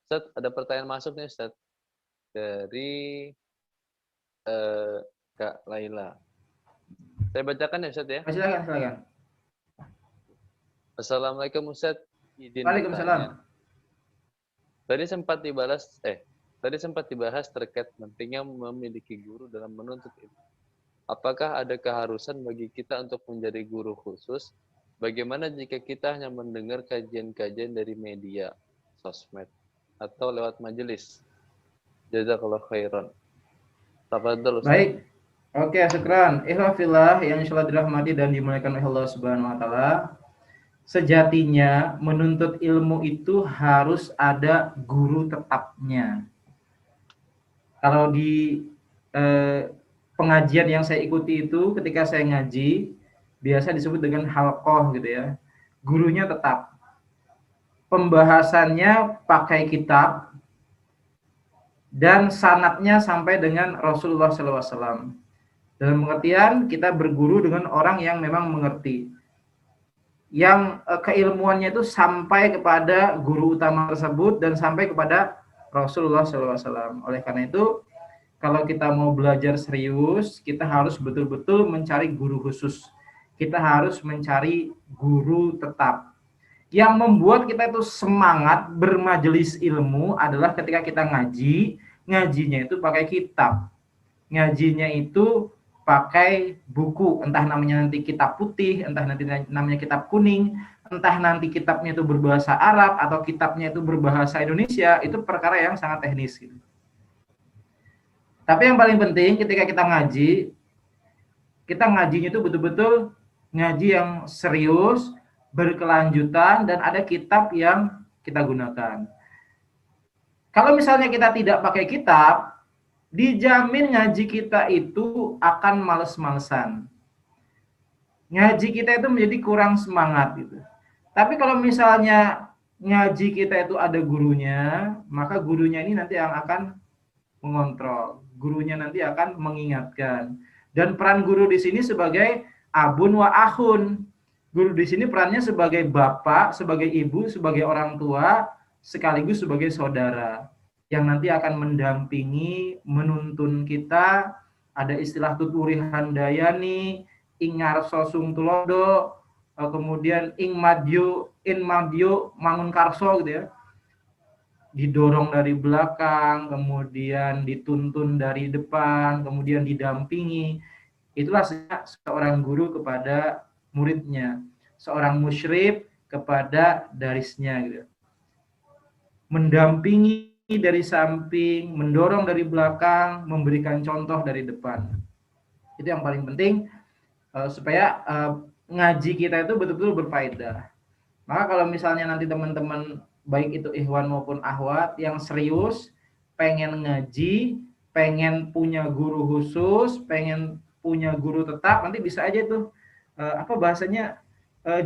Ustaz, ada pertanyaan masuk nih Ustaz dari Kak Laila. Saya bacakan ya Ustaz ya. Silakan, silakan. Assalamualaikum Ustaz, izin Waalaikumsalam. bertanya. Tadi sempat dibahas terkait pentingnya memiliki guru dalam menuntut ilmu. Apakah ada keharusan bagi kita untuk menjadi guru khusus? Bagaimana jika kita hanya mendengar kajian-kajian dari media, sosmed, atau lewat majelis? Jazakallah khairan. Tafadhol Ustaz. Baik. Oke, syukran. Ikhwafillah yang insyaallah dirahmati dan dimuliakan oleh Allah Subhanahu wa taala. Sejatinya menuntut ilmu itu harus ada guru tetapnya. Kalau di pengajian yang saya ikuti itu ketika saya ngaji biasa disebut dengan halqah gitu ya. Gurunya tetap. Pembahasannya pakai kitab dan sanadnya sampai dengan Rasulullah SAW. Dalam pengertian kita berguru dengan orang yang memang mengerti, yang keilmuannya itu sampai kepada guru utama tersebut dan sampai kepada Rasulullah SAW. Oleh karena itu, kalau kita mau belajar serius, kita harus betul-betul mencari guru khusus. Kita harus mencari guru tetap. Yang membuat kita itu semangat bermajelis ilmu adalah ketika kita ngaji, ngajinya itu pakai kitab. Ngajinya itu pakai buku, entah namanya nanti kitab putih, entah nanti namanya kitab kuning, entah nanti kitabnya itu berbahasa Arab atau kitabnya itu berbahasa Indonesia, itu perkara yang sangat teknis gitu. Tapi yang paling penting ketika kita ngajinya itu betul-betul ngaji yang serius, berkelanjutan, dan ada kitab yang kita gunakan. Kalau misalnya kita tidak pakai kitab, dijamin ngaji kita itu akan males-malesan. Ngaji kita itu menjadi kurang semangat gitu. Tapi kalau misalnya ngaji kita itu ada gurunya, maka gurunya ini nanti yang akan mengontrol. Gurunya nanti akan mengingatkan. Dan peran guru di sini sebagai abun wa akhun. Guru di sini perannya sebagai bapak, sebagai ibu, sebagai orang tua, sekaligus sebagai saudara yang nanti akan mendampingi, menuntun kita. Ada istilah tuturi handayani, ing ngarso sung tulodo, kemudian ing madyo, in madyo mangun karso gitu ya. Didorong dari belakang, kemudian dituntun dari depan, kemudian didampingi. Itulah seorang guru kepada muridnya, seorang musyrif kepada darisnya gitu. Mendampingi dari samping, mendorong dari belakang, memberikan contoh dari depan. Itu yang paling penting supaya ngaji kita itu betul-betul berfaedah. Maka kalau misalnya nanti teman-teman baik itu ikhwan maupun akhwat yang serius, pengen ngaji, pengen punya guru khusus, pengen punya guru tetap, nanti bisa aja tuh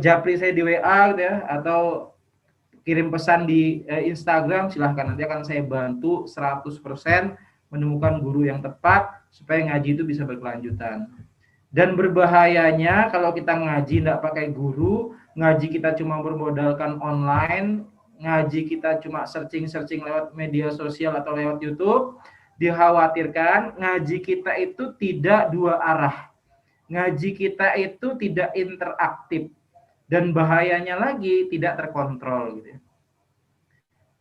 japri saya di WA gitu ya, atau kirim pesan di Instagram, silahkan, nanti akan saya bantu 100% menemukan guru yang tepat supaya ngaji itu bisa berkelanjutan. Dan berbahayanya kalau kita ngaji tidak pakai guru, ngaji kita cuma bermodalkan online, ngaji kita cuma searching lewat media sosial atau lewat YouTube, dikhawatirkan ngaji kita itu tidak dua arah. Ngaji kita itu tidak interaktif. Dan bahayanya lagi tidak terkontrol gitu ya.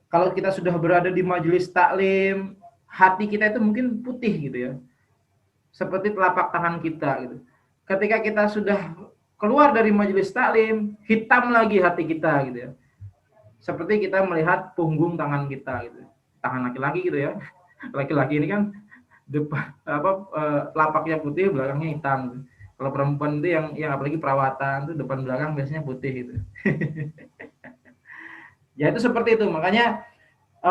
Kalau kita sudah berada di majelis taklim, hati kita itu mungkin putih gitu ya. Seperti telapak tangan kita gitu. Ketika kita sudah keluar dari majelis taklim, hitam lagi hati kita gitu ya. Seperti kita melihat punggung tangan kita gitu. Tangan laki-laki gitu ya. Laki-laki ini kan depan telapaknya putih, belakangnya hitam gitu. Kalau perempuan itu yang apalagi perawatan itu depan belakang biasanya putih gitu. Ya itu seperti itu. Makanya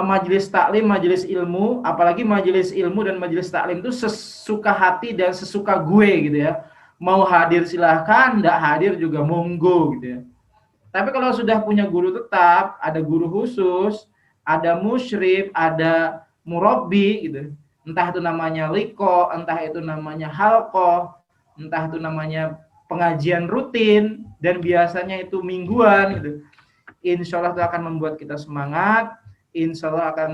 majelis taklim, majelis ilmu, apalagi majelis ilmu dan majelis taklim itu sesuka hati dan sesuka gue gitu ya. Mau hadir silahkan, enggak hadir juga monggo gitu ya. Tapi kalau sudah punya guru tetap, ada guru khusus, ada musyrif, ada murabbi gitu. Entah itu namanya liko, entah itu namanya halqah, entah itu namanya pengajian rutin, dan biasanya itu mingguan gitu. Insya Allah itu akan membuat kita semangat, insya Allah akan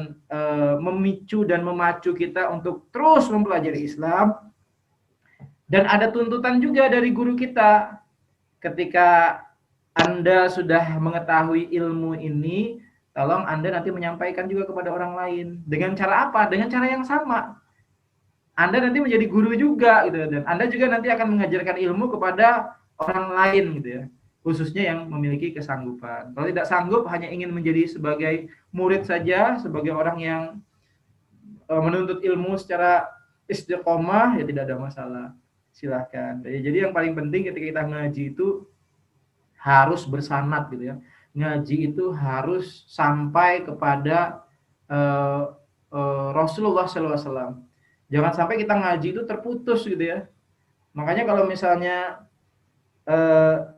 memicu dan memacu kita untuk terus mempelajari Islam. Dan ada tuntutan juga dari guru kita, ketika Anda sudah mengetahui ilmu ini, tolong Anda nanti menyampaikan juga kepada orang lain. Dengan cara apa? Dengan cara yang sama. Anda nanti menjadi guru juga, gitu, dan Anda juga nanti akan mengajarkan ilmu kepada orang lain, gitu ya. Khususnya yang memiliki kesanggupan. Kalau tidak sanggup, hanya ingin menjadi sebagai murid saja, sebagai orang yang menuntut ilmu secara istiqomah, ya tidak ada masalah. Silahkan. Jadi yang paling penting ketika kita ngaji itu harus bersanad, gitu ya. Ngaji itu harus sampai kepada Rasulullah SAW. Jangan sampai kita ngaji itu terputus, gitu ya. Makanya kalau misalnya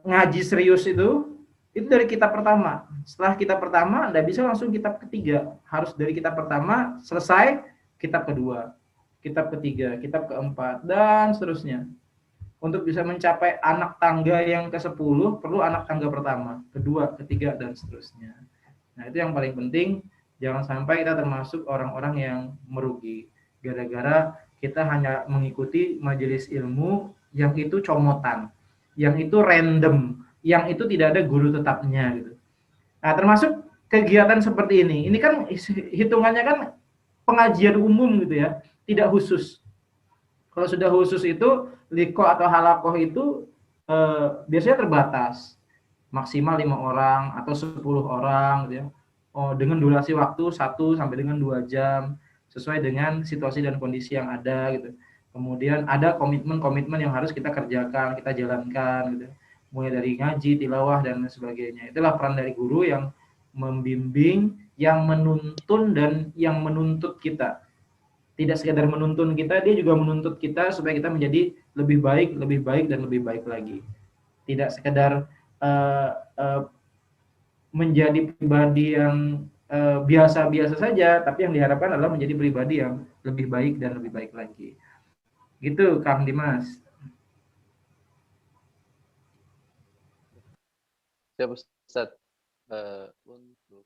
ngaji serius itu dari kitab pertama. Setelah kitab pertama, Anda bisa langsung kitab ketiga. Harus dari kitab pertama selesai, kitab kedua, kitab ketiga, kitab keempat, dan seterusnya. Untuk bisa mencapai anak tangga yang ke-10, perlu anak tangga pertama, kedua, ketiga, dan seterusnya. Nah, itu yang paling penting. Jangan sampai kita termasuk orang-orang yang merugi gara-gara kita hanya mengikuti majelis ilmu yang itu comotan, yang itu random, yang itu tidak ada guru tetapnya, gitu. Nah, termasuk kegiatan seperti ini. Ini kan hitungannya kan pengajian umum, gitu ya, tidak khusus. Kalau sudah khusus itu liko atau halakoh itu biasanya terbatas, maksimal 5 orang atau 10 orang, gitu ya. Dengan durasi waktu 1 sampai dengan 2 jam sesuai dengan situasi dan kondisi yang ada, gitu. Kemudian ada komitmen-komitmen yang harus kita kerjakan, kita jalankan, gitu. Mulai dari ngaji, tilawah, dan sebagainya. Itulah peran dari guru yang membimbing, yang menuntun, dan yang menuntut kita. Tidak sekedar menuntun kita, dia juga menuntut kita supaya kita menjadi lebih baik, dan lebih baik lagi. Tidak sekedar menjadi pribadi yang biasa-biasa saja, tapi yang diharapkan adalah menjadi pribadi yang lebih baik dan lebih baik lagi. Gitu, Kang Dimas. Siap, Ustaz. Untuk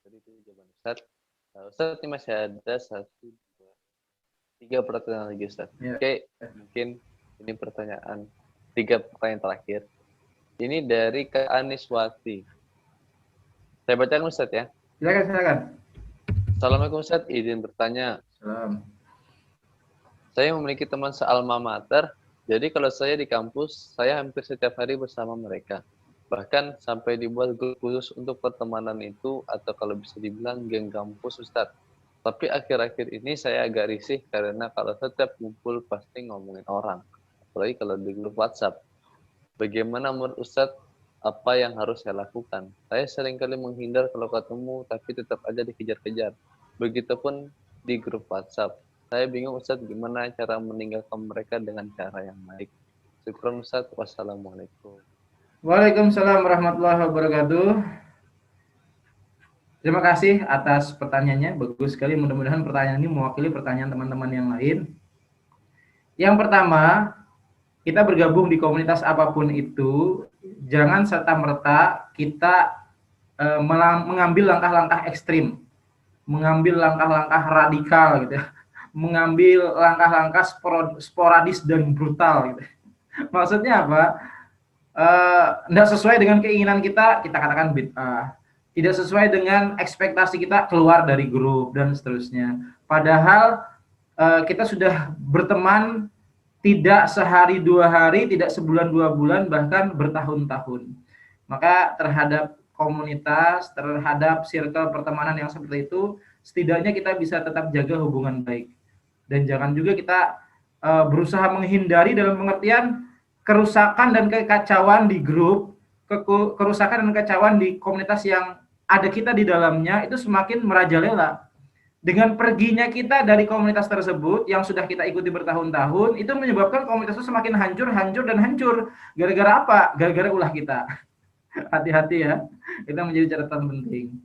tadi itu jawaban Ustaz. Ustaz, ini masih ada 1, 2, 3 pertanyaan lagi, Ustaz. Ya. Oke, mungkin ini 3 pertanyaan terakhir. Ini dari Kak Aniswati. Saya bacakan, Ustaz, ya. Silakan. Assalamualaikum, Ustaz. Izin bertanya. Salam. Saya memiliki teman se-alma mater. Jadi kalau saya di kampus, saya hampir setiap hari bersama mereka. Bahkan sampai dibuat grup khusus untuk pertemanan itu, atau kalau bisa dibilang geng kampus, Ustadz. Tapi akhir-akhir ini saya agak risih karena kalau setiap kumpul pasti ngomongin orang. Apalagi kalau di grup WhatsApp. Bagaimana menurut Ustadz, apa yang harus saya lakukan? Saya seringkali menghindar kalau ketemu, tapi tetap aja dikejar-kejar. Begitupun di grup WhatsApp. Saya bingung, Ustadz, gimana cara meninggalkan mereka dengan cara yang baik. Syukron, Ustadz. Wassalamualaikum. Waalaikumsalam warahmatullahi wabarakatuh. Terima kasih atas pertanyaannya, bagus sekali. Mudah-mudahan pertanyaan ini mewakili pertanyaan teman-teman yang lain. Yang pertama, kita bergabung di komunitas apapun itu, jangan serta-merta kita mengambil langkah-langkah ekstrim, mengambil langkah-langkah radikal, gitu, mengambil langkah-langkah sporadis dan brutal, gitu. Maksudnya apa? Tidak sesuai dengan keinginan kita katakan bid'ah. Tidak sesuai dengan ekspektasi kita, keluar dari grup, dan seterusnya. Padahal kita sudah berteman tidak sehari 2 hari, tidak sebulan 2 bulan, bahkan bertahun-tahun. Maka terhadap komunitas, terhadap circle pertemanan yang seperti itu, setidaknya kita bisa tetap jaga hubungan baik. Dan jangan juga kita berusaha menghindari dalam pengertian kerusakan dan kekacauan di grup, kerusakan dan kekacauan di komunitas yang ada kita di dalamnya, itu semakin merajalela. Dengan perginya kita dari komunitas tersebut yang sudah kita ikuti bertahun-tahun, itu menyebabkan komunitas itu semakin hancur. Gara-gara apa? Gara-gara ulah kita. Hati-hati ya, itu menjadi catatan penting.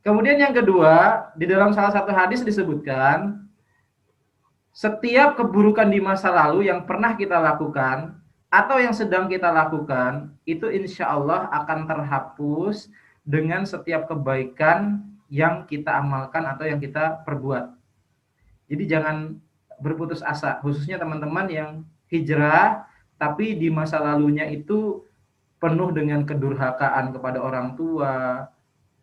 Kemudian yang kedua, di dalam salah satu hadis disebutkan, setiap keburukan di masa lalu yang pernah kita lakukan atau yang sedang kita lakukan, itu insya Allah akan terhapus dengan setiap kebaikan yang kita amalkan atau yang kita perbuat. Jadi jangan berputus asa, khususnya teman-teman yang hijrah tapi di masa lalunya itu penuh dengan kedurhakaan kepada orang tua,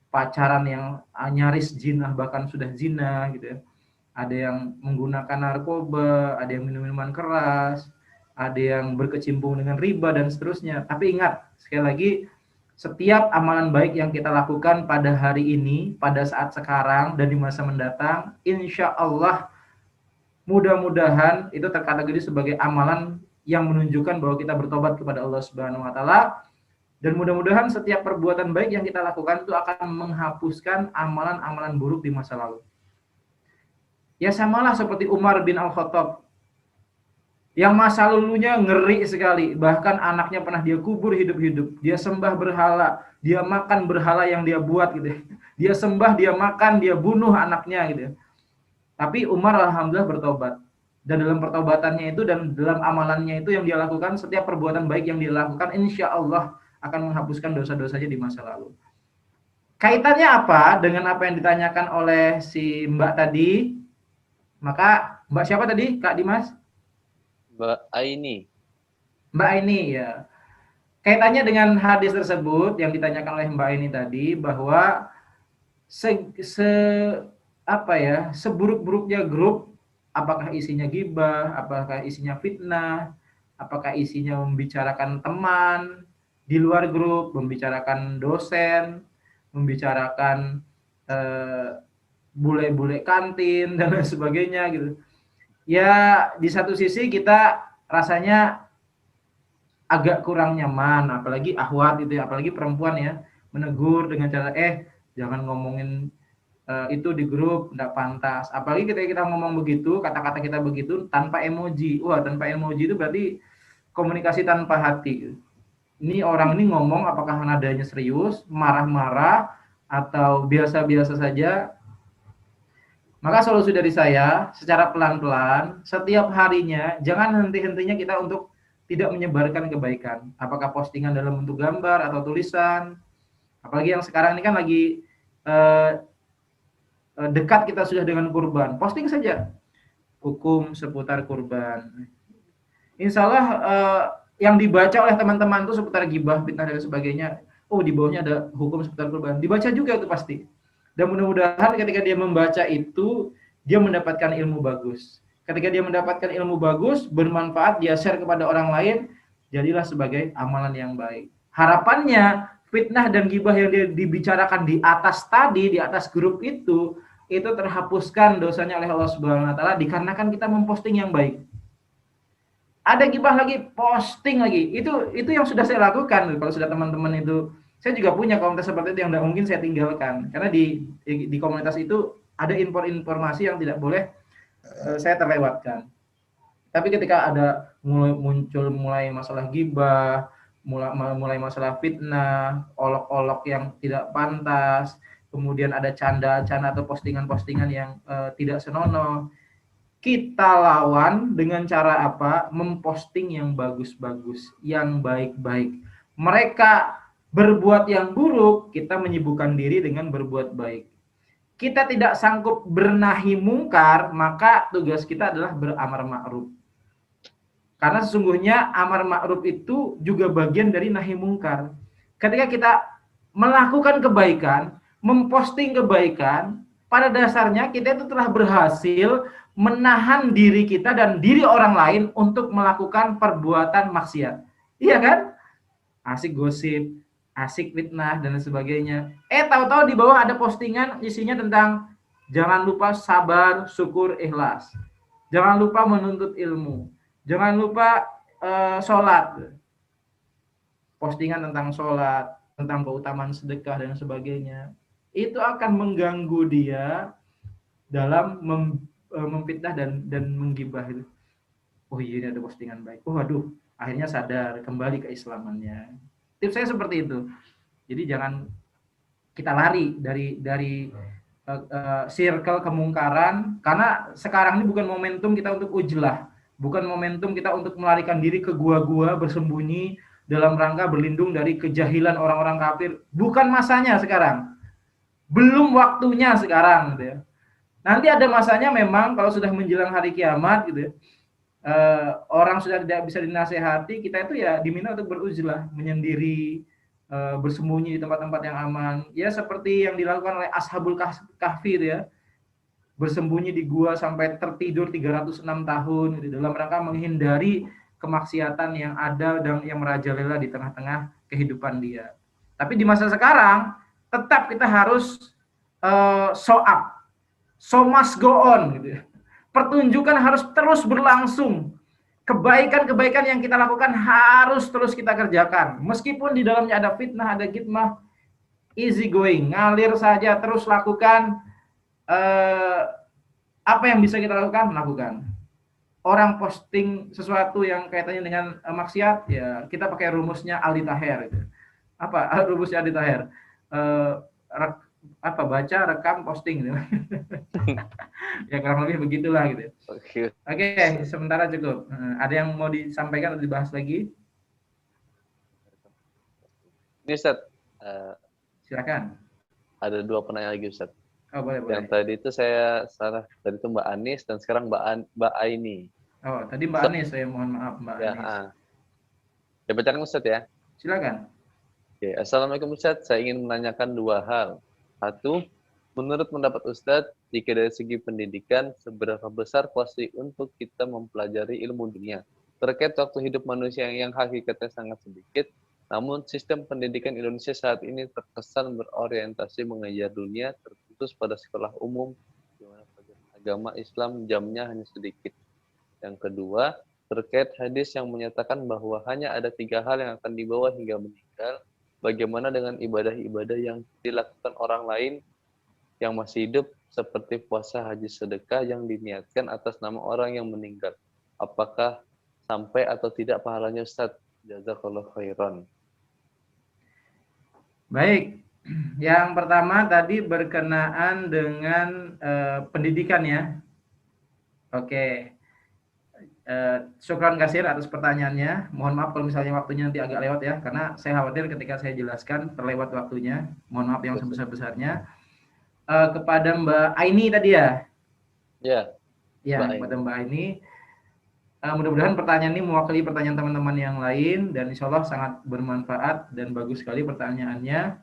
pacaran yang nyaris zina bahkan sudah zina gitu ya. Ada yang menggunakan narkoba, ada yang minum minuman keras, ada yang berkecimpung dengan riba dan seterusnya. Tapi ingat, sekali lagi, setiap amalan baik yang kita lakukan pada hari ini, pada saat sekarang dan di masa mendatang, insya Allah mudah-mudahan itu terkategori sebagai amalan yang menunjukkan bahwa kita bertobat kepada Allah Subhanahu wa taala, dan mudah-mudahan setiap perbuatan baik yang kita lakukan itu akan menghapuskan amalan-amalan buruk di masa lalu. Ya samalah seperti Umar bin Al-Khattab yang masa lalunya ngeri sekali, bahkan anaknya pernah dia kubur hidup-hidup, dia sembah berhala, dia makan berhala yang dia buat gitu. Dia sembah, dia makan, dia bunuh anaknya gitu. Tapi Umar alhamdulillah bertobat. Dan dalam pertobatannya itu dan dalam amalannya itu yang dia lakukan, setiap perbuatan baik yang dia lakukan insya Allah akan menghapuskan dosa-dosanya di masa lalu. Kaitannya apa dengan apa yang ditanyakan oleh si Mbak tadi? Maka Mbak siapa tadi, Kak Dimas? Mbak Aini. Mbak Aini ya. Kaitannya dengan hadis tersebut yang ditanyakan oleh Mbak Aini tadi, bahwa seburuk-buruknya grup, apakah isinya ghibah, apakah isinya fitnah, apakah isinya membicarakan teman di luar grup, membicarakan dosen, membicarakan bule-bule kantin dan lain sebagainya gitu. Ya di satu sisi kita rasanya agak kurang nyaman, apalagi akhwat gitu ya, apalagi perempuan ya, menegur dengan cara jangan ngomongin itu di grup, enggak pantas. Apalagi ketika kita ngomong begitu, kata-kata kita begitu tanpa emoji. Wah, tanpa emoji itu berarti komunikasi tanpa hati. Ini orang ini ngomong apakah nadanya serius, marah-marah, atau biasa-biasa saja. Maka solusi dari saya, secara pelan-pelan, setiap harinya, jangan henti-hentinya kita untuk tidak menyebarkan kebaikan. Apakah postingan dalam bentuk gambar atau tulisan. Apalagi yang sekarang ini kan lagi dekat kita sudah dengan kurban. Posting saja hukum seputar kurban. Insya Allah yang dibaca oleh teman-teman itu seputar ghibah, fitnah dan sebagainya. Oh, di bawahnya ada hukum seputar kurban. Dibaca juga itu pasti. Dan mudah-mudahan ketika dia membaca itu, dia mendapatkan ilmu bagus. Ketika dia mendapatkan ilmu bagus, bermanfaat, dia share kepada orang lain, jadilah sebagai amalan yang baik. Harapannya, fitnah dan ghibah yang dia dibicarakan di atas tadi, di atas grup itu terhapuskan dosanya oleh Allah Subhanahu wa taala dikarenakan kita memposting yang baik. Ada ghibah lagi, posting lagi. Itu yang sudah saya lakukan. Kalau sudah teman-teman itu, saya juga punya komunitas seperti itu yang tidak mungkin saya tinggalkan. Karena di komunitas itu ada informasi yang tidak boleh saya terlewatkan. Tapi ketika ada muncul masalah ghibah, mulai masalah fitnah, olok-olok yang tidak pantas, kemudian ada canda-canda atau postingan-postingan yang tidak senonoh, kita lawan dengan cara apa? Memposting yang bagus-bagus, yang baik-baik. Mereka berbuat yang buruk, kita menyibukkan diri dengan berbuat baik. Kita tidak sanggup bernahi mungkar, maka tugas kita adalah beramar ma'ruf. Karena sesungguhnya amar ma'ruf itu juga bagian dari nahi mungkar. Ketika kita melakukan kebaikan, memposting kebaikan, pada dasarnya kita itu telah berhasil menahan diri kita dan diri orang lain untuk melakukan perbuatan maksiat. Iya kan? Asik gosip, asik fitnah dan sebagainya. Tahu-tahu di bawah ada postingan isinya tentang jangan lupa sabar, syukur, ikhlas. Jangan lupa menuntut ilmu. Jangan lupa sholat. Postingan tentang sholat, tentang keutamaan sedekah dan sebagainya. Itu akan mengganggu dia dalam memfitnah dan menggibah itu. Oh iya, ini ada postingan baik. Oh aduh, akhirnya sadar kembali keislamannya. Tips saya seperti itu. Jadi jangan kita lari dari circle kemungkaran, karena sekarang ini bukan momentum kita untuk ujlah, bukan momentum kita untuk melarikan diri ke gua-gua bersembunyi dalam rangka berlindung dari kejahilan orang-orang kafir. Bukan masanya sekarang. Belum waktunya sekarang gitu ya. Nanti ada masanya memang kalau sudah menjelang hari kiamat gitu ya. Orang sudah tidak bisa dinasehati, kita itu ya diminta untuk beruzlah, menyendiri, bersembunyi di tempat-tempat yang aman. Ya seperti yang dilakukan oleh Ashabul Kahfi ya. Bersembunyi di gua sampai tertidur 306 tahun gitu, dalam rangka menghindari kemaksiatan yang ada dan yang merajalela di tengah-tengah kehidupan dia. Tapi di masa sekarang tetap kita harus show up, show must go on gitu ya. Pertunjukan harus terus berlangsung. Kebaikan-kebaikan yang kita lakukan harus terus kita kerjakan. Meskipun di dalamnya ada fitnah, ada gitmah, easy going, ngalir saja, terus lakukan. Apa yang bisa kita lakukan? Lakukan. Orang posting sesuatu yang kaitannya dengan maksiat, ya kita pakai rumusnya Aldi Taher. Gitu. Apa rumusnya Aldi Taher? Baca, rekam, posting gitu. Ya kurang lebih begitulah gitu. Oke, sementara cukup. Ada yang mau disampaikan atau dibahas lagi? Ini Ustaz, silakan. Ada 2 penanya lagi Ustaz. Oh, boleh. Yang tadi itu saya salah, tadi itu Mbak Anis dan sekarang Mbak Aini. Oh, tadi Mbak Anis, saya mohon maaf Mbak Anis. Ya bacakan Ustaz ya. Silakan. Oke, Assalamualaikum Ustaz, saya ingin menanyakan 2 hal. 1, menurut pendapat Ustadz, jika dari segi pendidikan, seberapa besar porsi untuk kita mempelajari ilmu dunia? Terkait waktu hidup manusia yang hakikatnya sangat sedikit, namun sistem pendidikan Indonesia saat ini terkesan berorientasi mengajar dunia, terputus pada sekolah umum, di mana pelajaran agama Islam jamnya hanya sedikit. Yang kedua, terkait hadis yang menyatakan bahwa hanya ada 3 hal yang akan dibawa hingga meninggal, bagaimana dengan ibadah-ibadah yang dilakukan orang lain yang masih hidup seperti puasa, haji, sedekah yang diniatkan atas nama orang yang meninggal? Apakah sampai atau tidak pahalanya Ustaz? Jazakallahu khairan. Baik, yang pertama tadi berkenaan dengan pendidikan ya. Oke. Syukran kasir atas pertanyaannya. Mohon maaf kalau misalnya waktunya nanti agak lewat ya, karena saya khawatir ketika saya jelaskan terlewat waktunya. Mohon maaf yang sebesar-besarnya. Kepada Mbak Aini tadi ya. Ya. Ya, kepada Mbak Aini. Mudah-mudahan pertanyaan ini mewakili pertanyaan teman-teman yang lain dan insya Allah sangat bermanfaat dan bagus sekali pertanyaannya.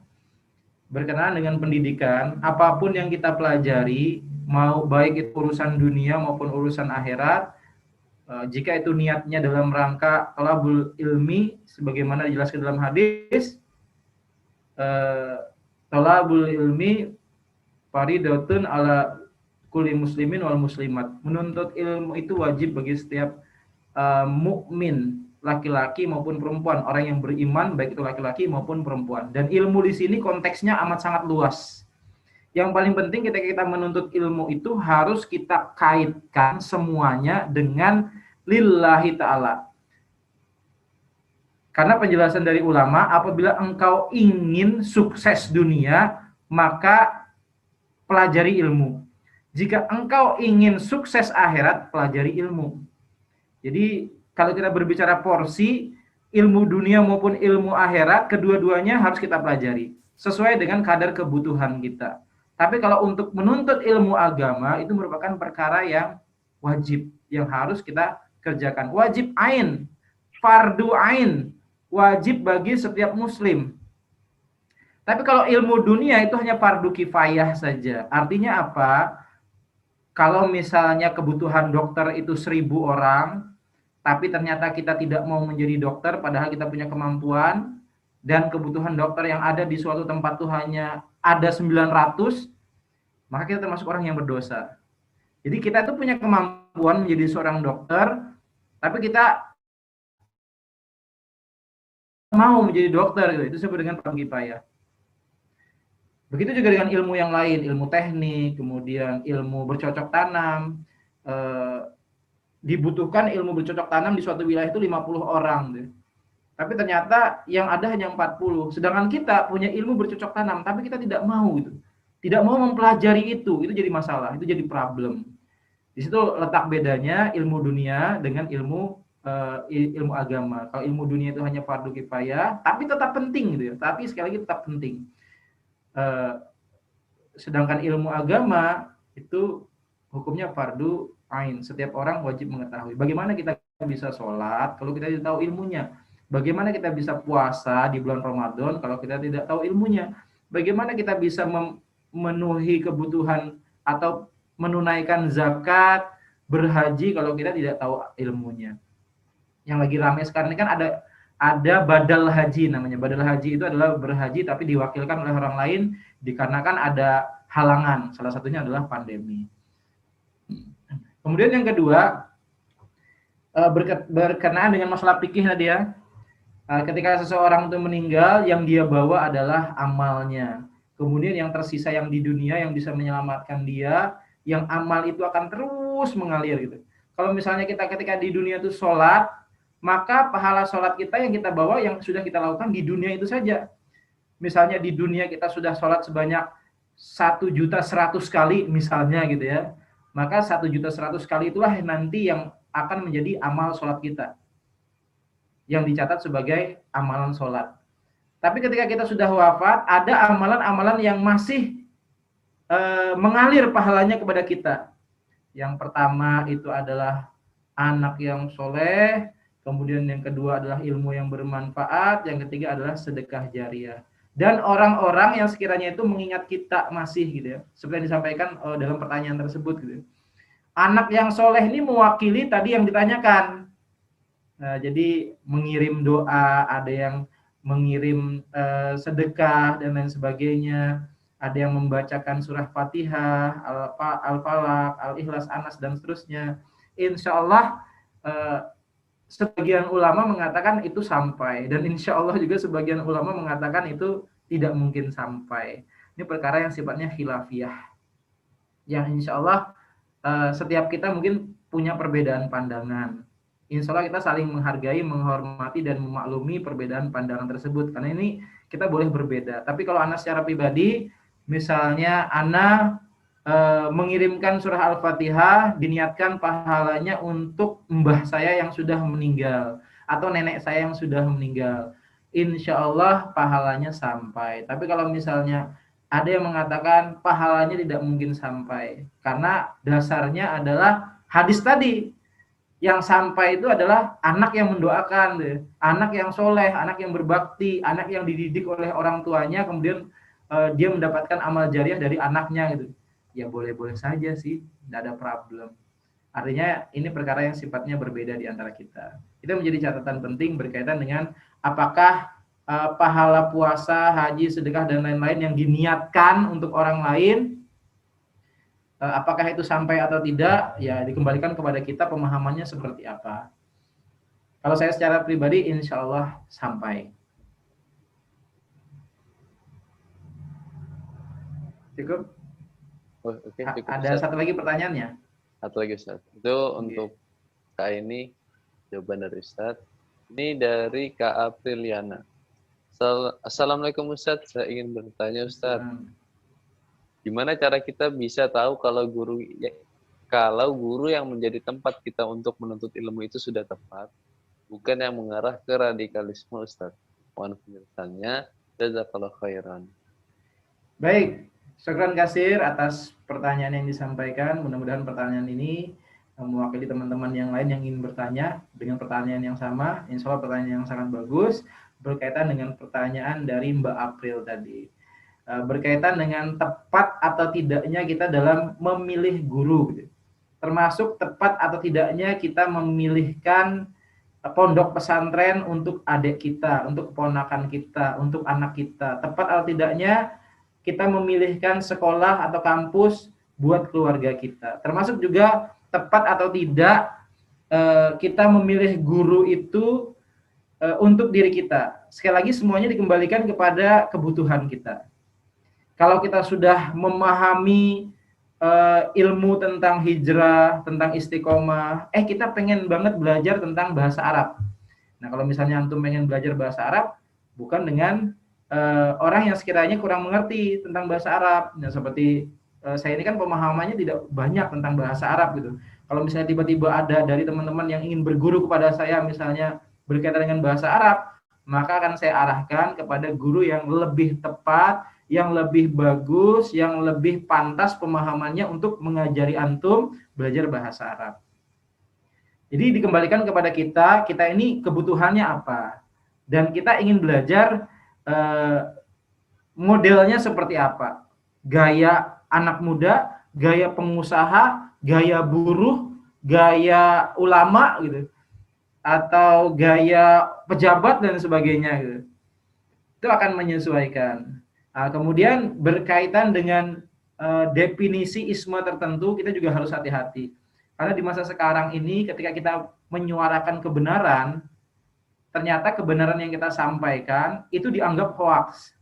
Berkenaan dengan pendidikan, apapun yang kita pelajari, mau baik itu urusan dunia maupun urusan akhirat, jika itu niatnya dalam rangka talabul ilmi sebagaimana dijelaskan dalam hadis, talabul ilmi faridatun ala kulli muslimin wal muslimat. Menuntut ilmu itu wajib bagi setiap mukmin, laki-laki maupun perempuan, orang yang beriman baik itu laki-laki maupun perempuan. Dan ilmu di sini konteksnya amat sangat luas. Yang paling penting ketika kita menuntut ilmu itu harus kita kaitkan semuanya dengan lillahi ta'ala. Karena penjelasan dari ulama, apabila engkau ingin sukses dunia, maka pelajari ilmu. Jika engkau ingin sukses akhirat, pelajari ilmu. Jadi kalau kita berbicara porsi, ilmu dunia maupun ilmu akhirat, kedua-duanya harus kita pelajari. Sesuai dengan kadar kebutuhan kita. Tapi kalau untuk menuntut ilmu agama, itu merupakan perkara yang wajib, yang harus kita kerjakan. Wajib ain, fardu ain, wajib bagi setiap muslim. Tapi kalau ilmu dunia itu hanya fardu kifayah saja. Artinya apa? Kalau misalnya kebutuhan dokter itu 1000 orang, tapi ternyata kita tidak mau menjadi dokter, padahal kita punya kemampuan, dan kebutuhan dokter yang ada di suatu tempat itu hanya ada 900, maka kita termasuk orang yang berdosa. Jadi kita itu punya kemampuan menjadi seorang dokter, tapi kita mau menjadi dokter, gitu. Itu disebut dengan fardu kifayah. Begitu juga dengan ilmu yang lain, ilmu teknik, kemudian ilmu bercocok tanam. Dibutuhkan ilmu bercocok tanam di suatu wilayah itu 50 orang. Gitu. Tapi ternyata yang ada hanya 40. Sedangkan kita punya ilmu bercocok tanam, tapi kita tidak mau. Gitu. Tidak mau mempelajari itu jadi masalah, itu jadi problem. Di situ letak bedanya ilmu dunia dengan ilmu ilmu agama. Kalau ilmu dunia itu hanya fardu kifayah, tapi tetap penting gitu ya. Tapi sekali lagi tetap penting. Sedangkan ilmu agama itu hukumnya fardu ain. Setiap orang wajib mengetahui. Bagaimana kita bisa sholat kalau kita tidak tahu ilmunya? Bagaimana kita bisa puasa di bulan Ramadan kalau kita tidak tahu ilmunya? Bagaimana kita bisa memenuhi kebutuhan atau menunaikan zakat, berhaji kalau kita tidak tahu ilmunya? Yang lagi ramai sekarang ini kan ada badal haji namanya. Badal haji itu adalah berhaji tapi diwakilkan oleh orang lain dikarenakan ada halangan. Salah satunya adalah pandemi. Kemudian yang kedua, berkenaan dengan masalah fikih tadi ya. Ketika seseorang itu meninggal, yang dia bawa adalah amalnya. Kemudian yang tersisa yang di dunia yang bisa menyelamatkan dia, yang amal itu akan terus mengalir gitu. Kalau misalnya kita ketika di dunia itu sholat, maka pahala sholat kita yang kita bawa yang sudah kita lakukan di dunia itu saja. Misalnya di dunia kita sudah sholat sebanyak 1.100.000 kali misalnya gitu ya. Maka 1.100.000 kali itulah nanti yang akan menjadi amal sholat kita. Yang dicatat sebagai amalan sholat. Tapi ketika kita sudah wafat, ada amalan-amalan yang masih mengalir pahalanya kepada kita. Yang pertama itu adalah anak yang soleh, kemudian yang kedua adalah ilmu yang bermanfaat, yang ketiga adalah sedekah jariah. Dan orang-orang yang sekiranya itu mengingat kita masih gitu ya, seperti yang disampaikan dalam pertanyaan tersebut gitu. Anak yang soleh ini mewakili tadi yang ditanyakan. Nah, jadi mengirim doa, ada yang mengirim sedekah dan lain sebagainya, ada yang membacakan surah Fatihah, Al-Falaq, Al-Ikhlas, Anas dan seterusnya. Insya Allah sebagian ulama mengatakan itu sampai, dan insya Allah juga sebagian ulama mengatakan itu tidak mungkin sampai. Ini perkara yang sifatnya khilafiyah, yang insya Allah setiap kita mungkin punya perbedaan pandangan. Insya Allah kita saling menghargai, menghormati, dan memaklumi perbedaan pandangan tersebut. Karena ini kita boleh berbeda. Tapi kalau Ana secara pribadi, misalnya Ana mengirimkan surah Al-Fatihah, diniatkan pahalanya untuk mbah saya yang sudah meninggal, atau nenek saya yang sudah meninggal. Insya Allah pahalanya sampai. Tapi kalau misalnya ada yang mengatakan pahalanya tidak mungkin sampai, karena dasarnya adalah hadis tadi. Yang sampai itu adalah anak yang mendoakan, anak yang soleh, anak yang berbakti, anak yang dididik oleh orang tuanya, kemudian dia mendapatkan amal jariah dari anaknya gitu. Ya boleh-boleh saja sih, tidak ada problem. Artinya ini perkara yang sifatnya berbeda di antara kita. Itu menjadi catatan penting berkaitan dengan apakah pahala puasa, haji, sedekah, dan lain-lain yang diniatkan untuk orang lain, apakah itu sampai atau tidak, ya dikembalikan kepada kita pemahamannya seperti apa. Kalau saya secara pribadi, insya Allah sampai. Cukup? Oh, oke, cukup, ada Ustaz. satu lagi pertanyaannya? Satu lagi, Ustaz. Itu untuk Kak ini, jawaban dari Ustaz. Ini dari Kak Apriliana. Assalamualaikum Ustaz, saya ingin bertanya Ustaz. Gimana cara kita bisa tahu kalau guru yang menjadi tempat kita untuk menuntut ilmu itu sudah tepat, bukan yang mengarah ke radikalisme, Ustaz? Mohon penjelasannya. Jazakallahu khairan. Baik, syukran kasir atas pertanyaan yang disampaikan. Mudah-mudahan pertanyaan ini mewakili teman-teman yang lain yang ingin bertanya dengan pertanyaan yang sama. Insya Allah pertanyaan yang sangat bagus berkaitan dengan pertanyaan dari Mbak April tadi. Berkaitan dengan tepat atau tidaknya kita dalam memilih guru, termasuk tepat atau tidaknya kita memilihkan pondok pesantren untuk adik kita, untuk keponakan kita, untuk anak kita. Tepat atau tidaknya kita memilihkan sekolah atau kampus buat keluarga kita. Termasuk juga tepat atau tidak kita memilih guru itu untuk diri kita. Sekali lagi semuanya dikembalikan kepada kebutuhan kita. Kalau kita sudah memahami ilmu tentang hijrah, tentang istiqomah, kita pengen banget belajar tentang bahasa Arab. Nah, kalau misalnya antum pengen belajar bahasa Arab, bukan dengan orang yang sekiranya kurang mengerti tentang bahasa Arab. Nah, seperti saya ini kan pemahamannya tidak banyak tentang bahasa Arab gitu. Kalau misalnya tiba-tiba ada dari teman-teman yang ingin berguru kepada saya misalnya berkaitan dengan bahasa Arab, maka akan saya arahkan kepada guru yang lebih tepat, yang lebih bagus, yang lebih pantas pemahamannya untuk mengajari antum belajar bahasa Arab. Jadi dikembalikan kepada kita ini kebutuhannya apa, dan kita ingin belajar modelnya seperti apa, gaya anak muda, gaya pengusaha, gaya buruh, gaya ulama gitu, atau gaya pejabat dan sebagainya gitu. Itu akan menyesuaikan. Nah, kemudian berkaitan dengan definisi isme tertentu, kita juga harus hati-hati. Karena di masa sekarang ini ketika kita menyuarakan kebenaran, ternyata kebenaran yang kita sampaikan itu dianggap hoax.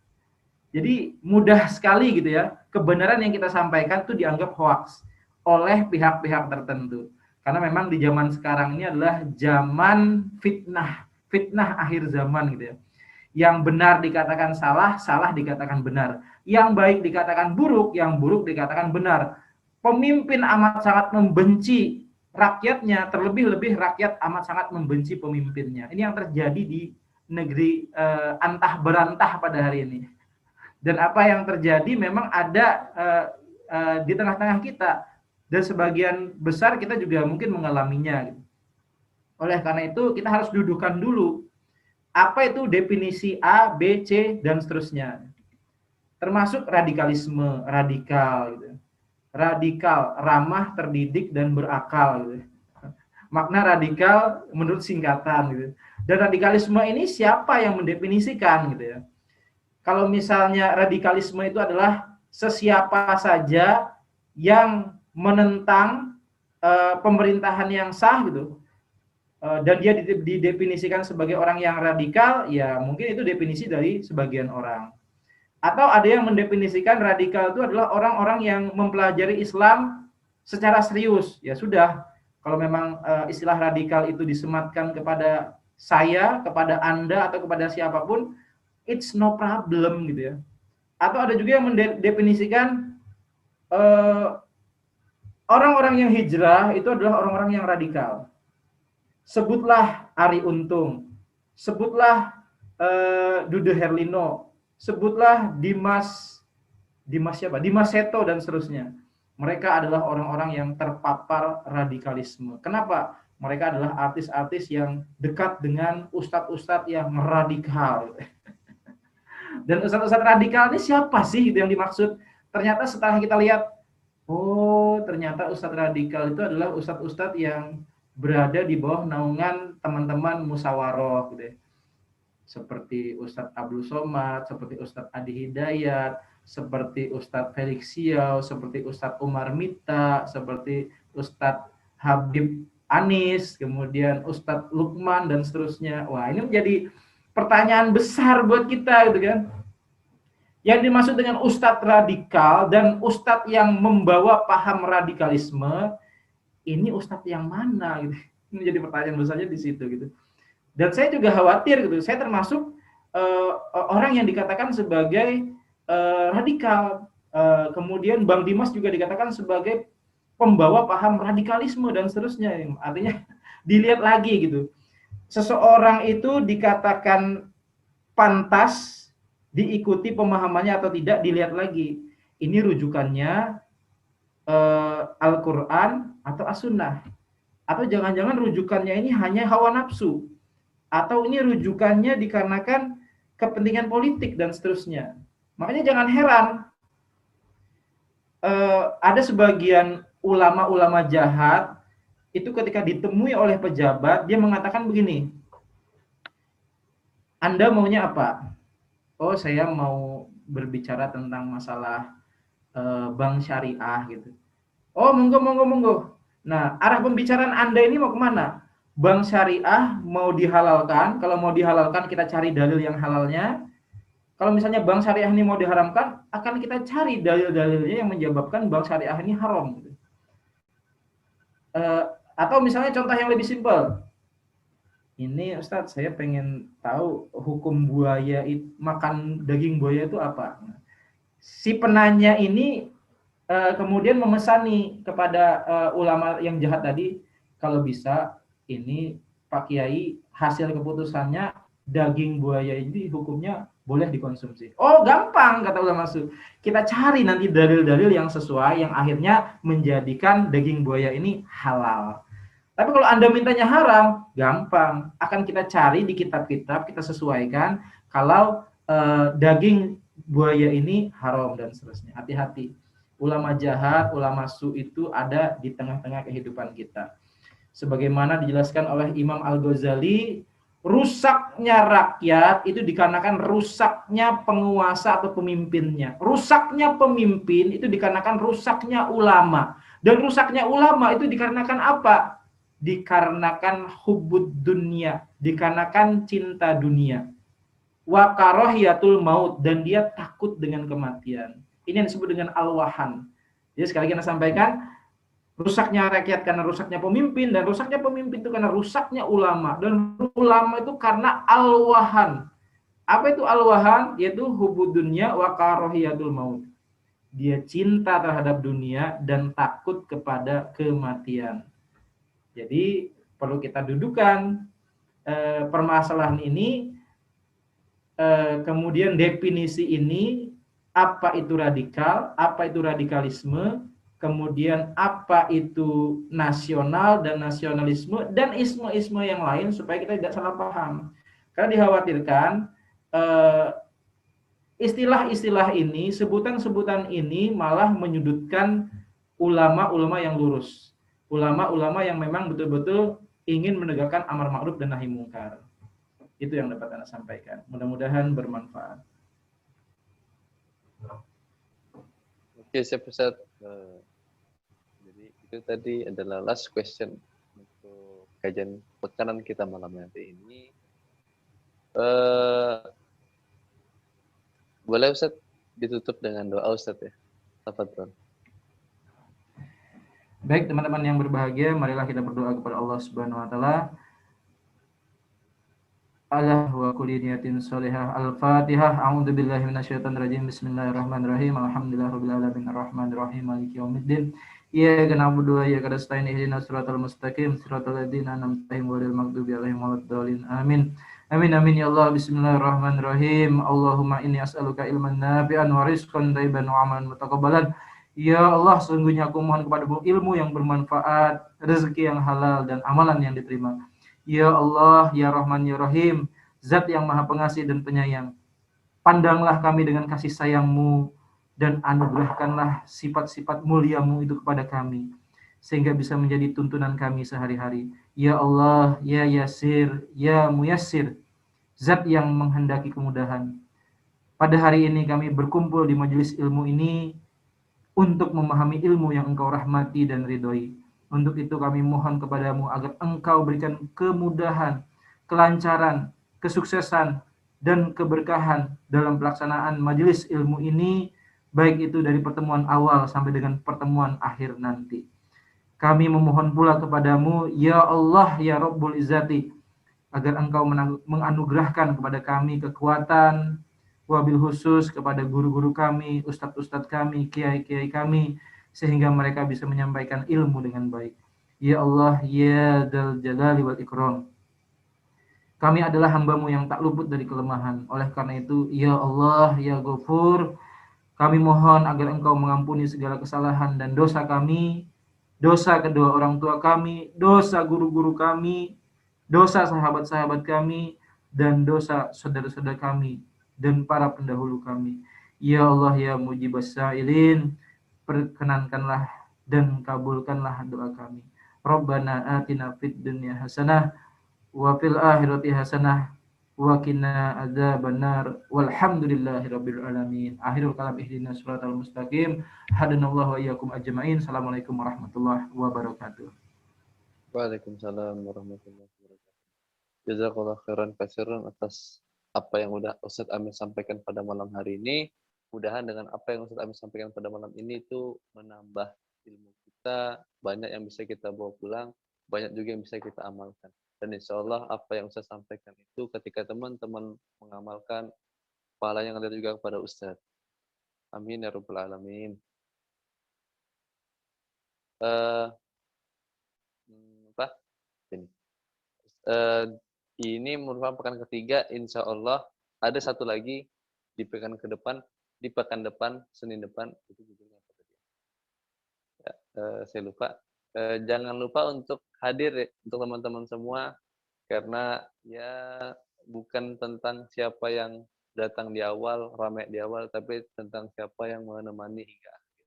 Jadi mudah sekali gitu ya, kebenaran yang kita sampaikan itu dianggap hoax oleh pihak-pihak tertentu. Karena memang di zaman sekarang ini adalah zaman fitnah akhir zaman gitu ya. Yang benar dikatakan salah, salah dikatakan benar. Yang baik dikatakan buruk, yang buruk dikatakan benar. Pemimpin amat sangat membenci rakyatnya, terlebih-lebih rakyat amat sangat membenci pemimpinnya. Ini yang terjadi di negeri antah berantah pada hari ini. Dan apa yang terjadi memang ada di tengah-tengah kita, dan sebagian besar kita juga mungkin mengalaminya. Oleh karena itu kita harus dudukan dulu apa itu definisi A, B, C dan seterusnya. Termasuk radikalisme, radikal gitu. Radikal, ramah, terdidik dan berakal gitu. Makna radikal menurut singkatan gitu. Dan radikalisme ini siapa yang mendefinisikan gitu ya? Kalau misalnya radikalisme itu adalah sesiapa saja yang menentang pemerintahan yang sah gitu, dan dia didefinisikan sebagai orang yang radikal, ya mungkin itu definisi dari sebagian orang. Atau ada yang mendefinisikan radikal itu adalah orang-orang yang mempelajari Islam secara serius. Ya sudah, kalau memang istilah radikal itu disematkan kepada saya, kepada Anda, atau kepada siapapun, it's no problem gitu ya. Atau ada juga yang mendefinisikan orang-orang yang hijrah itu adalah orang-orang yang radikal. Sebutlah Arie Untung, sebutlah Dude Herlino, sebutlah Dimas siapa? Dimas Seto dan seterusnya. Mereka adalah orang-orang yang terpapar radikalisme. Kenapa? Mereka adalah artis-artis yang dekat dengan ustadz-ustadz yang radikal. Dan ustadz-ustadz radikal ini siapa sih yang dimaksud? Ternyata setelah kita lihat, oh ternyata ustadz radikal itu adalah ustadz-ustadz yang berada di bawah naungan teman-teman musyawarah gitu ya. Seperti Ustadz Abdul Somad, seperti Ustadz Adi Hidayat, seperti Ustadz Felix Siau, seperti Ustadz Umar Mita, seperti Ustadz Habib Anis, kemudian Ustadz Lukman dan seterusnya. Wah, ini menjadi pertanyaan besar buat kita gitu kan. Yang dimaksud dengan ustadz radikal dan ustadz yang membawa paham radikalisme, ini ustadz yang mana gitu. Ini menjadi pertanyaan besarnya di situ gitu. Dan saya juga khawatir gitu. Saya termasuk orang yang dikatakan sebagai radikal. Kemudian Bang Dimas juga dikatakan sebagai pembawa paham radikalisme dan seterusnya. Artinya dilihat lagi gitu. Seseorang itu dikatakan pantas diikuti pemahamannya atau tidak, dilihat lagi. Ini rujukannya Al-Quran atau As-Sunnah. Atau jangan-jangan rujukannya ini hanya hawa nafsu. Atau ini rujukannya dikarenakan kepentingan politik dan seterusnya. Makanya jangan heran. Ada sebagian ulama-ulama jahat itu ketika ditemui oleh pejabat, dia mengatakan begini, Anda maunya apa? Oh, saya mau berbicara tentang masalah bank syariah gitu. Oh, monggo. Nah, arah pembicaraan Anda ini mau kemana? Bank syariah mau dihalalkan, kalau mau dihalalkan kita cari dalil yang halalnya. Kalau misalnya bank syariah ini mau diharamkan, akan kita cari dalil-dalilnya yang menyebabkan bank syariah ini haram. Gitu. Atau misalnya contoh yang lebih simpel. Ini Ustadz, saya pengen tahu hukum buaya, makan daging buaya itu apa. Si penanya ini kemudian memesani kepada ulama yang jahat tadi, kalau bisa ini Pak Kiai hasil keputusannya daging buaya ini hukumnya boleh dikonsumsi. Oh gampang kata ulama su. Kita cari nanti dalil-dalil yang sesuai yang akhirnya menjadikan daging buaya ini halal. Tapi kalau Anda mintanya haram, gampang. Akan kita cari di kitab-kitab, kita sesuaikan kalau daging buaya ini haram dan seterusnya. Hati-hati. Ulama jahat, ulama su itu ada di tengah-tengah kehidupan kita. Sebagaimana dijelaskan oleh Imam Al-Ghazali, rusaknya rakyat itu dikarenakan rusaknya penguasa atau pemimpinnya. Rusaknya pemimpin itu dikarenakan rusaknya ulama. Dan rusaknya ulama itu dikarenakan apa? Dikarenakan hubud dunia, dikarenakan cinta dunia. Wa karahiyatul maut, dan dia takut dengan kematian. Ini yang disebut dengan al-wahan. Jadi sekali lagi saya sampaikan, rusaknya rakyat karena rusaknya pemimpin, dan rusaknya pemimpin itu karena rusaknya ulama, dan ulama itu karena al-wahan. Apa itu al-wahan? Yaitu hubud dunia wa karahiyatul maut. Dia cinta terhadap dunia dan takut kepada kematian. Jadi perlu kita dudukan permasalahan ini, kemudian definisi ini, apa itu radikal, apa itu radikalisme, kemudian apa itu nasional dan nasionalisme, dan isme-isme yang lain supaya kita tidak salah paham. Karena dikhawatirkan istilah-istilah ini, sebutan-sebutan ini malah menyudutkan ulama-ulama yang lurus. Ulama-ulama yang memang betul-betul ingin menegakkan amar ma'ruf dan nahi mungkar. Itu yang dapat Anda sampaikan. Mudah-mudahan bermanfaat. Oke, siap Ustaz. Jadi itu tadi adalah last question untuk kajian pekanan kita malam hari ini. Boleh Ustaz ditutup dengan doa Ustaz ya. Tafadhol. Baik teman-teman yang berbahagia, marilah kita berdoa kepada Allah Subhanahu wa taala. Allah wa kulli niyatin sholihah. Al-Fatihah. A'udzu billahi minasyaitonir rajim. Bismillahirrahmanirrahim. Alhamdulillahirabbil alamin arrahmanir rahim maliki yaumiddin. Iyyaka na'budu wa iyyaka nasta'in ihdinas siratal mustaqim siratal ladzina an'amta 'alaihim ghairil maghdubi 'alaihim waladdallin. Amin. Amin amin ya Allah. Bismillahirrahmanirrahim. Allahumma inni as'aluka ilman nafi'an wa rizqan thayyiban wa amalan mutaqabbalan. Ya Allah, sesungguhnya aku mohon kepadamu ilmu yang bermanfaat, rezeki yang halal, dan amalan yang diterima. Ya Allah, Ya Rahman, Ya Rahim, Zat yang Maha Pengasih dan Penyayang, pandanglah kami dengan kasih sayang-Mu, dan anugerahkanlah sifat-sifat mulia-Mu itu kepada kami, sehingga bisa menjadi tuntunan kami sehari-hari. Ya Allah, Ya Yasir, Ya Muyassir, Zat yang menghendaki kemudahan. Pada hari ini kami berkumpul di majelis ilmu ini, untuk memahami ilmu yang Engkau rahmati dan ridhoi. Untuk itu kami mohon kepadamu agar Engkau berikan kemudahan, kelancaran, kesuksesan, dan keberkahan dalam pelaksanaan majelis ilmu ini, baik itu dari pertemuan awal sampai dengan pertemuan akhir nanti. Kami memohon pula kepadamu, Ya Allah, Ya Rabbul Izzati, agar Engkau menganugerahkan kepada kami kekuatan, wabil khusus kepada guru-guru kami, ustadz-ustadz kami, kiai-kiai kami, sehingga mereka bisa menyampaikan ilmu dengan baik. Ya Allah, Ya Dzal Jalali wal Ikram, kami adalah hamba-Mu yang tak luput dari kelemahan. Oleh karena itu, Ya Allah, Ya Ghafur, kami mohon agar Engkau mengampuni segala kesalahan dan dosa kami, dosa kedua orang tua kami, dosa guru-guru kami, dosa sahabat-sahabat kami, dan dosa saudara-saudara kami, dan para pendahulu kami. Ya Allah, Ya Mujibas Sa'ilin, perkenankanlah dan kabulkanlah doa kami. Rabbana atina fid dunya hasanah wa fil akhirati hasanah wa qina adzabannar walhamdulillahirabbil alamin. Akhirul kalam ihdinas siratal mustaqim. Hadanallahu wa iyyakum ajmain. Assalamualaikum warahmatullahi wabarakatuh. Waalaikumsalam warahmatullahi wabarakatuh. Jazakallah khairan katsiran atas apa yang udah Ustadz Amir sampaikan pada malam hari ini. Mudahan dengan apa yang Ustadz Amir sampaikan pada malam ini itu menambah ilmu kita, banyak yang bisa kita bawa pulang, banyak juga yang bisa kita amalkan. Dan insya Allah apa yang Ustadz sampaikan itu ketika teman-teman mengamalkan, pahala yang ada juga kepada Ustadz. Amin ya rabbal alamin. eh, apa ini? Eh, ini merupakan pekan ketiga, insya Allah ada satu lagi di pekan ke depan, di pekan depan, Senin depan, itu judulnya apa tadi? Ya, saya lupa. Jangan lupa untuk hadir ya, untuk teman-teman semua, karena ya bukan tentang siapa yang datang di awal, ramai di awal, tapi tentang siapa yang menemani hingga akhir.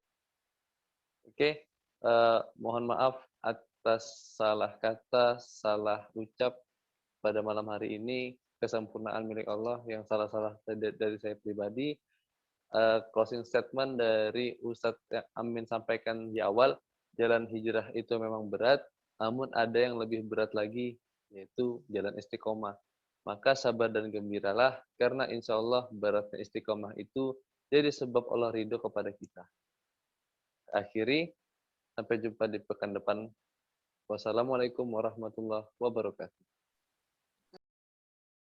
Oke, mohon maaf atas salah kata, salah ucap pada malam hari ini. Kesempurnaan milik Allah, yang salah-salah dari saya pribadi. Closing statement dari Ustadz Amin sampaikan di awal, jalan hijrah itu memang berat, namun ada yang lebih berat lagi, yaitu jalan istiqomah. Maka sabar dan gembiralah, karena insya Allah beratnya istiqomah itu jadi sebab Allah ridho kepada kita. Akhiri, sampai jumpa di pekan depan. Wassalamualaikum warahmatullahi wabarakatuh.